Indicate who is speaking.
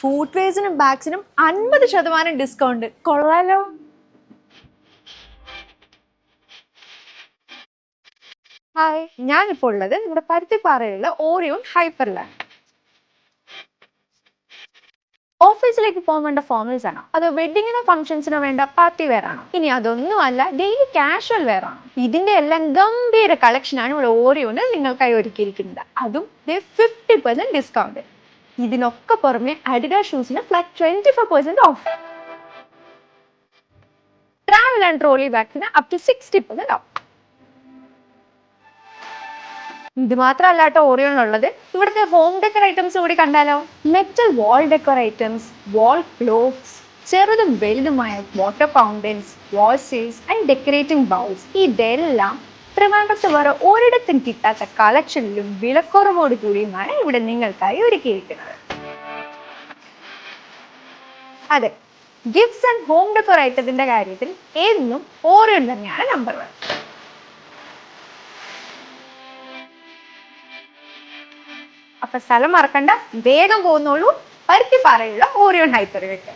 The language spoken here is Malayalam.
Speaker 1: ഫുഡ് വെയർസിനും ബാഗ്സിനും 50% ഡിസ്കൗണ്ട്. കൊള്ളാലോ.
Speaker 2: ഹായ്, ഞാനിപ്പോൾ ഉള്ളത് നമ്മുടെ പരുത്തിപ്പാറയിലുള്ള ഓറിയോൺ ഹൈപ്പറിലാണ്. ഓഫീസിലേക്ക് പോകാൻ വേണ്ട ഫോർമൽസ് ആണോ, അതോ വെഡിങ്ങിനോ ഫംഗ്ഷൻസിനോ വേണ്ട പാർട്ടി വെയർ ആണോ? ഇനി അതൊന്നും അല്ല, ഡെയിലി കാഷ്വൽ വെയർ ആണ്. ഇതിന്റെ എല്ലാം ഗംഭീര കളക്ഷനാണ് ഇവിടെ ഓറിയോന് നിങ്ങൾക്കായി ഒരുക്കിയിരിക്കുന്നത്. അതും 50% ഡിസ്കൗണ്ട്. ഇതിനൊക്കെ പുറമെ അഡിഡാസ് ഷൂസിന് flat 25% off. Travel and trolley ബാഗ്സിന് അപ് ടു 60% ഓഫ്. ഇത് മാത്രമല്ല കേട്ടോ ഓറിയോണിലുള്ളത്. ഇവിടുത്തെ ഹോം ഡെക്കർ ഐറ്റംസ് കൂടി കണ്ടാലോ. Metal wall decor items, wall clocks, ചെറുതും വലുതുമായ വാട്ടർ ഫൗണ്ടൻസ്, വാസേഴ്സ് ആൻഡ് ഡെക്കറേറ്റിംഗ് ബൗൾസ്, ഇതെല്ലാം ട്രിവാൻഡ്രത്ത് വേറെ ഒരിടത്തും കിട്ടാത്ത കളക്ഷനിലും വിലക്കുറവോട് കൂടിയുമാണ് ഇവിടെ നിങ്ങൾക്കായി ഒരുക്കിയിരിക്കുന്നത്. അതെ, ഗിഫ്റ്റ്സ് ആൻഡ് ഹോം ഡെക്കർ ഐറ്റത്തിന്റെ കാര്യത്തിൽ എന്നും ഓറിയോൺ തന്നെയാണ് നമ്പർ 1. അപ്പൊ സ്ഥലം മറക്കണ്ട, വേഗം പോകുന്നുള്ളൂ പരുത്തിപ്പാറയുള്ള ഓറിയോൺ ഹൈപ്പറിലേക്ക്.